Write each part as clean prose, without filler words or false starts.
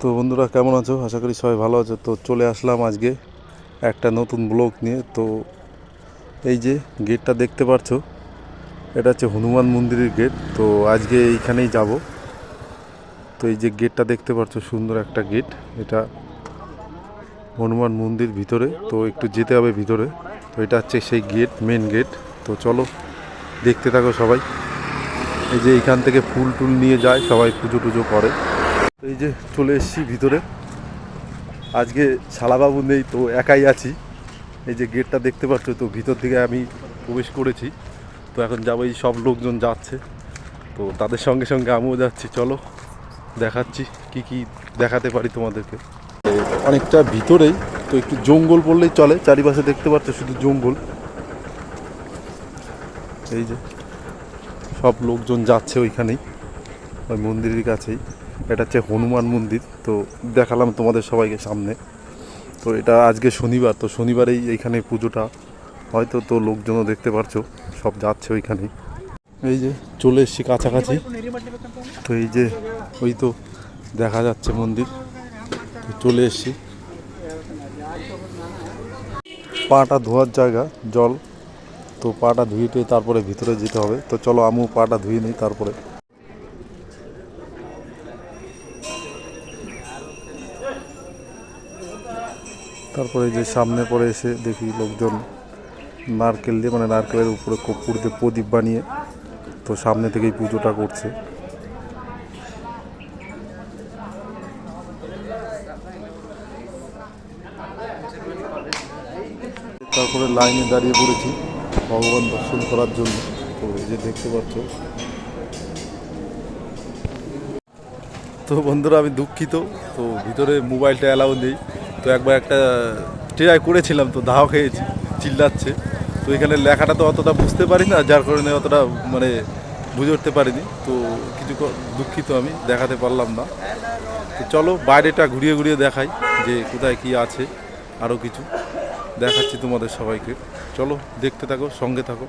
তো বন্ধুরা কেমন আছো? আশা করি সবাই ভালো আছো। তো চলে আসলাম আজকে একটা নতুন ব্লগ নিয়ে। তো এই যে গেটটা দেখতে পাচ্ছো, এটা হচ্ছে হনুমান মন্দিরের গেট। তো আজকে এইখানেই যাব। তো এই যে গেটটা দেখতে পাচ্ছো, সুন্দর একটা গেট। এটা হনুমান মন্দির ভিতরে, তো একটু যেতে হবে ভিতরে। তো এটা হচ্ছে সেই গেট, মেন গেট। তো চলো দেখতে থাকো সবাই। এই যে এইখান থেকে ফুল টুল নিয়ে যায়, সবাই পুজো টুজো করে। তো এই যে চলে এসেছি ভিতরে। আজকে শালাবাবু নেই, তো একাই আছি। এই যে গেটটা দেখতে পাচ্ছ, তো ভিতর থেকে আমি প্রবেশ করেছি। তো এখন যাবো, এই সব লোকজন যাচ্ছে, তো তাদের সঙ্গে সঙ্গে আমিও যাচ্ছি। চলো দেখাচ্ছি কি কি দেখাতে পারি তোমাদেরকে। অনেকটা ভিতরেই, তো একটু জঙ্গল বললেই চলে। চারিপাশে দেখতে পাচ্ছ শুধু জঙ্গল। এই যে সব লোকজন যাচ্ছে ওইখানেই, ওই মন্দিরের কাছেই। এটা হচ্ছে হনুমান মন্দির। তো দেখালাম তোমাদের সবাইকে সামনে। তো এটা আজকে শনিবার, তো শনিবারেই এইখানে পুজোটা হয়তো। তো লোকজনও দেখতে পারছো, সব যাচ্ছে ওইখানেই। এই যে চলে এসেছি কাছাকাছি। তো এই যে ওই তো দেখা যাচ্ছে মন্দির। তো চলে এসেছি। পাটা ধোয়ার জায়গা, জল। তো পাটা ধুয়ে টুয়ে তারপরে ভিতরে যেতে হবে। তো চলো আমিও পাটা ধুয়ে নিই তারপরে। তারপরে যে সামনে পরে এসে দেখি লোকজন নারকেল দিয়ে, মানে নারকেলের উপরে কর্পূর দিয়ে প্রদীপ বানিয়ে, তো সামনে থেকেই পুজোটা করছে। তারপরে লাইনে দাঁড়িয়ে পড়েছি ভগবান দর্শন করার জন্য। তো এই যে দেখতে পাচ্ছ। তো বন্ধুরা আমি দুঃখিত, তো ভিতরে মোবাইলটা অ্যালাউ নেই। তো একবার একটা ট্রাই করেছিলাম, তো দাও খেয়েছি, চিল্লাচ্ছে। তো এখানে লেখাটা তো অতটা বুঝতে পারি না, যার কারণে অতটা মানে বুঝে উঠতে পারিনি। তো কিছু দুঃখিত, আমি দেখাতে পারলাম না। তো চলো বাইরেটা ঘুরিয়ে ঘুরিয়ে দেখাই যে কোথায় কি আছে, আরও কিছু দেখাচ্ছি তোমাদের সবাইকে। চলো দেখতে থাকো, সঙ্গে থাকো।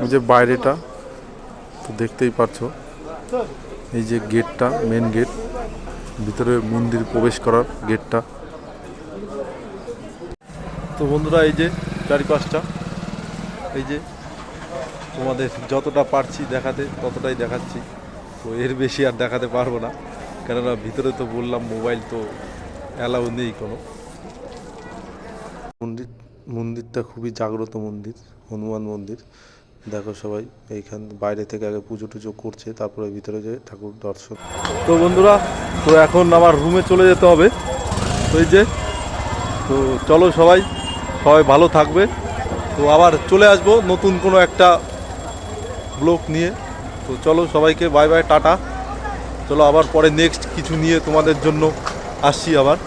এই যে বাইরেটা তো দেখতেই পাচ্ছ। এই যে গেটটা, মেন গেট, ভিতরে মন্দির প্রবেশ করার গেটটা। তো বন্ধুরা এই যে চারিপাশটা, এই যে তোমাদের যতটা পারছি দেখাতে ততটাই দেখাচ্ছি। তো এর বেশি আর দেখাতে পারবো না, কেননা ভিতরে তো বললাম মোবাইল তো অ্যালাউ নেই কোনো। মন্দিরটা খুবই জাগ্রত মন্দির, হনুমান মন্দির। দেখো সবাই এইখান বাইরে থেকে আগে পুজো টুজো করছে, তারপরে ভিতরে যে ঠাকুর দর্শন। তো বন্ধুরা, তো এখন আমার রুমে চলে যেতে হবে। তো এই যে, তো চলো সবাই সবাই ভালো থাকবে। তো আবার চলে আসবো নতুন কোনো একটা ব্লগ নিয়ে। তো চলো সবাইকে বাই বাই, টাটা। চলো আবার পরে নেক্সট কিছু নিয়ে তোমাদের জন্য আসছি আবার।